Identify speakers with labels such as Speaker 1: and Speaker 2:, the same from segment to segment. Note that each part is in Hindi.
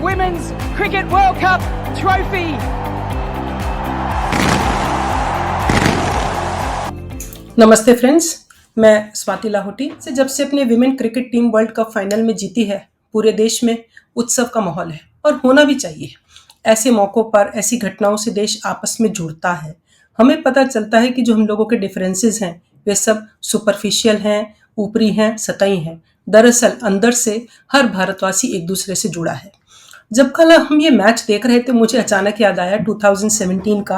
Speaker 1: Women's Cricket World Cup trophy.
Speaker 2: नमस्ते फ्रेंड्स, मैं स्वाति लाहौटी से जब से अपने women cricket team world cup final में जीती है, पूरे देश में उत्सव का माहौल है और होना भी चाहिए। ऐसे मौक़ों पर ऐसी घटनाओं से देश आपस में जुड़ता है। हमें पता चलता है कि जो हम लोगों के डिफरेंसेस हैं वे सब सुपरफिशियल हैं, ऊपरी हैं, सतही हैं। दरअसल अंदर से हर भारतवासी एक दूसरे से जुड़ा है। जब कल हम ये मैच देख रहे थे, मुझे अचानक याद आया 2017 का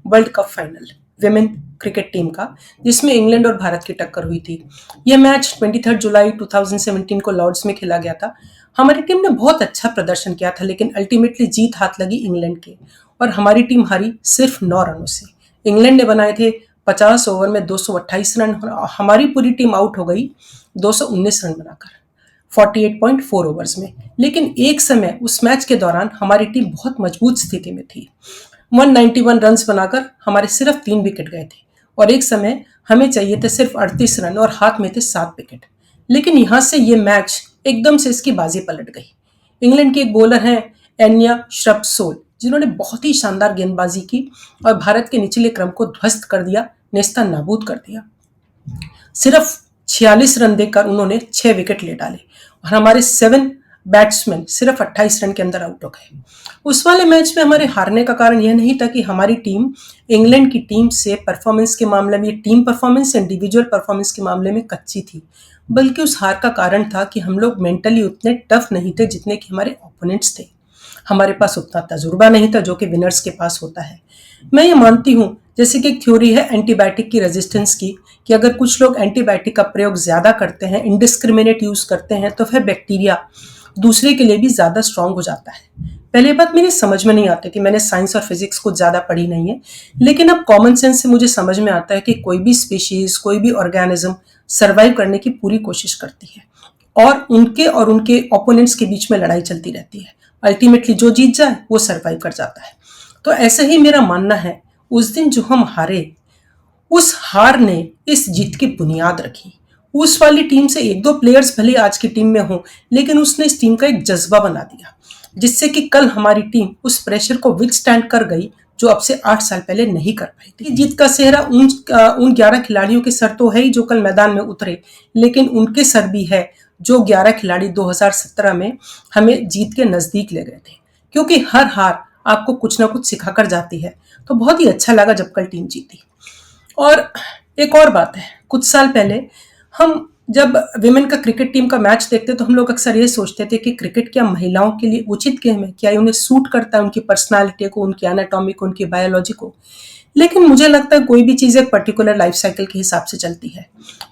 Speaker 2: world cup final women cricket team का, जिसमें इंग्लैंड और भारत की टक्कर हुई थी। यह मैच 23 जुलाई 2017 को लॉर्ड्स में खेला गया था। हमारी टीम ने बहुत अच्छा प्रदर्शन किया था, लेकिन अल्टीमेटली जीत हाथ लगी इंग्लैंड के और हमारी टीम हारी सिर्फ 9 रनों से। इंग्लैंड ने बनाए थे 50 ओवर में 228 रन और हमारी पूरी टीम आउट हो गई 219 रन बनाकर 48.4 ओवर्स में। लेकिन एक समय उस मैच के दौरान हमारी टीम बहुत मजबूत स्थिति में थी। 191 रन्स बनाकर हमारे सिर्फ 3 विकेट गए थे और एक समय हमें चाहिए थे सिर्फ 38 रन और हाथ में थे 7 विकेट। लेकिन यहाँ से ये मैच एकदम से इसकी बाजी पलट गई। इंग्लैंड के एक बॉलर हैं एन्या श्रप्सोल, जिन्होंने बहुत ही शानदार गेंदबाजी की और भारत के निचले क्रम को ध्वस्त कर दिया, नेस्ता नाबूद कर दिया। सिर्फ 46 रन देकर उन्होंने 6 विकेट ले डाले और हमारे 7 बैट्समैन सिर्फ 28 रन के अंदर आउट हो गए। उस वाले मैच में हमारे हारने का कारण यह नहीं था कि हमारी टीम इंग्लैंड की टीम से परफॉर्मेंस के मामले में, टीम परफॉर्मेंस, इंडिविजुअल परफॉर्मेंस के मामले में कच्ची थी, बल्कि उस हार का कारण था कि हम लोग मेंटली उतने टफ नहीं थे जितने कि हमारे ओपोनेंट्स थे। हमारे पास उतना तजुर्बा नहीं था जो कि विनर्स के पास होता है। मैं ये मानती हूँ, जैसे कि एक थ्योरी है एंटीबायोटिक की रेजिस्टेंस की, कि अगर कुछ लोग एंटीबायोटिक का प्रयोग ज़्यादा करते हैं, इंडिस्क्रिमिनेट यूज़ करते हैं, तो फिर बैक्टीरिया दूसरे के लिए भी ज़्यादा स्ट्रांग हो जाता है। पहले बात मेरी समझ में नहीं आती थी, मैंने साइंस और फिजिक्स को ज़्यादा पढ़ी नहीं है, लेकिन अब कॉमन सेंस से मुझे समझ में आता है कि कोई भी स्पीशीज़, कोई भी ऑर्गेनिज्म सर्वाइव करने की पूरी कोशिश करती है और उनके ओपोनेंट्स के बीच में लड़ाई चलती रहती है। अल्टीमेटली जो जीत जाए वो सर्वाइव कर जाता है। तो ऐसे ही मेरा मानना है, उस दिन जो हम हारे, उस हार ने इस जीत की बुनियाद रखी। उस वाली टीम से 1-2 प्लेयर्स भले आज की टीम में हों, लेकिन उसने इस टीम का एक जज्बा बना दिया, जिससे कि कल हमारी टीम उस प्रेशर को विथस्टैंड कर गई जो अब से 8 साल पहले नहीं कर पाई थी। जीत का सेहरा उन 11 खिलाड़ियों के सर तो है ही जो कल मैदान में उतरे, लेकिन उनके सर भी है जो 11 खिलाड़ी 2017 में हमें जीत के नजदीक ले गए थे। क्योंकि हर हार आपको कुछ ना कुछ सिखा कर जाती है। तो बहुत ही अच्छा लगा जब कल टीम जीती। और एक और बात है, कुछ साल पहले हम जब विमेन का क्रिकेट टीम का मैच देखते तो हम लोग अक्सर ये सोचते थे कि क्रिकेट क्या महिलाओं के लिए उचित गेम है, क्या उन्हें सूट करता है, उनकी पर्सनालिटी को, उनकी एनाटॉमी को, उनकी बायोलॉजी को। लेकिन मुझे लगता है कोई भी चीज़ एक पर्टिकुलर लाइफ साइकिल के हिसाब से चलती है।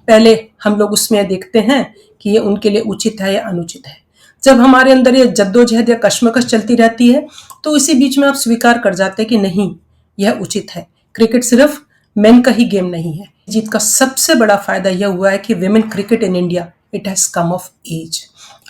Speaker 2: पहले हम लोग उसमें देखते हैं कि ये उनके लिए उचित है या अनुचित है। जब हमारे अंदर ये जद्दोजहद या कश्मकश चलती रहती है, तो इसी बीच में आप स्वीकार कर जाते हैं कि नहीं, यह उचित है। क्रिकेट सिर्फ मेन का ही गेम नहीं है। जीत का सबसे बड़ा फायदा यह हुआ है कि women cricket in India, it has come of age.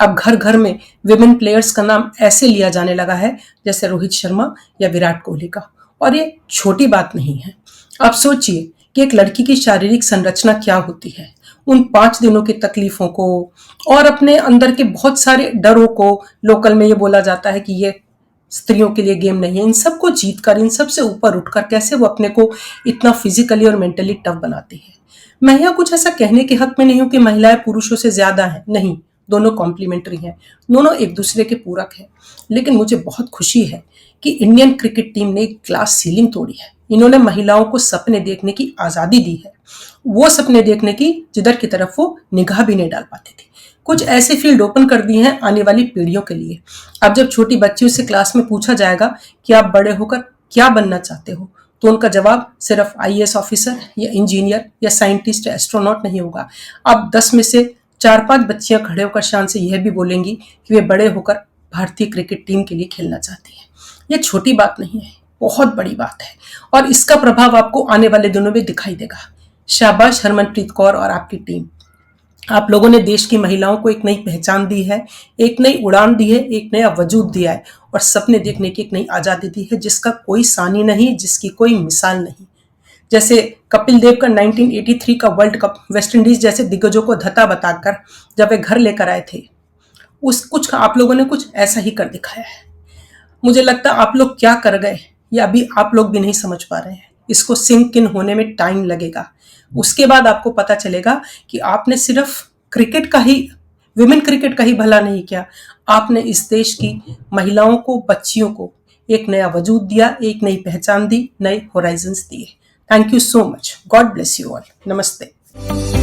Speaker 2: अब घर घर में विमेन प्लेयर्स का नाम ऐसे लिया जाने लगा है जैसे रोहित शर्मा या विराट कोहली का, और ये छोटी बात नहीं है। आप सोचिए कि एक लड़की की शारीरिक संरचना क्या होती है, उन 5 दिनों की तकलीफों को और अपने अंदर के बहुत सारे डरों को। लोकल में ये बोला जाता है कि ये स्त्रियों के लिए गेम नहीं है। इन सबको जीत कर, इन सब से ऊपर उठकर कैसे वो अपने को इतना फिजिकली और मेंटली टफ बनाती है। मैं यहाँ कुछ ऐसा कहने के हक में नहीं हूँ कि महिलाएं पुरुषों से ज्यादा हैं, नहीं, दोनों कॉम्प्लीमेंट्री हैं, दोनों एक दूसरे के पूरक हैं। लेकिन मुझे बहुत खुशी है कि इंडियन क्रिकेट टीम ने एक ग्लास सीलिंग तोड़ी है। इन्होंने महिलाओं को सपने देखने की आज़ादी दी है, वो सपने देखने की जिधर की तरफ वो निगाह भी नहीं डाल पाती थी। कुछ ऐसे फील्ड ओपन कर दिए हैं आने वाली पीढ़ियों के लिए। अब जब छोटी बच्चियों से क्लास में पूछा जाएगा कि आप बड़े होकर क्या बनना चाहते हो, तो उनका जवाब सिर्फ आईएएस ऑफिसर या इंजीनियर या साइंटिस्ट या एस्ट्रोनॉट नहीं होगा। अब 10 में से 4-5 बच्चियां खड़े होकर शान से यह भी बोलेंगी कि वे बड़े होकर भारतीय क्रिकेट टीम के लिए खेलना चाहती हैं। यह छोटी बात नहीं है, बहुत बड़ी बात है और इसका प्रभाव आपको आने वाले दिनों में दिखाई देगा। शाबाश हरमनप्रीत कौर और आपकी टीम, आप लोगों ने देश की महिलाओं को एक नई पहचान दी है, एक नई उड़ान दी है, एक नया वजूद दिया है और सपने देखने की एक नई आज़ादी दी है जिसका कोई सानी नहीं, जिसकी कोई मिसाल नहीं। जैसे कपिल देव का 1983 का वर्ल्ड कप वेस्ट इंडीज जैसे दिग्गजों को धता बताकर जब वे घर लेकर आए थे, उस कुछ आप लोगों ने कुछ ऐसा ही कर दिखाया है। मुझे लगता है आप लोग क्या कर गए ये अभी आप लोग भी नहीं समझ पा रहे हैं। इसको सिंक इन होने में टाइम लगेगा। उसके बाद आपको पता चलेगा कि आपने सिर्फ क्रिकेट का ही, विमेन क्रिकेट का ही भला नहीं किया, आपने इस देश की महिलाओं को, बच्चियों को एक नया वजूद दिया, एक नई पहचान दी, नए होराइजन्स दिए। Thank you so much. God bless you all. नमस्ते।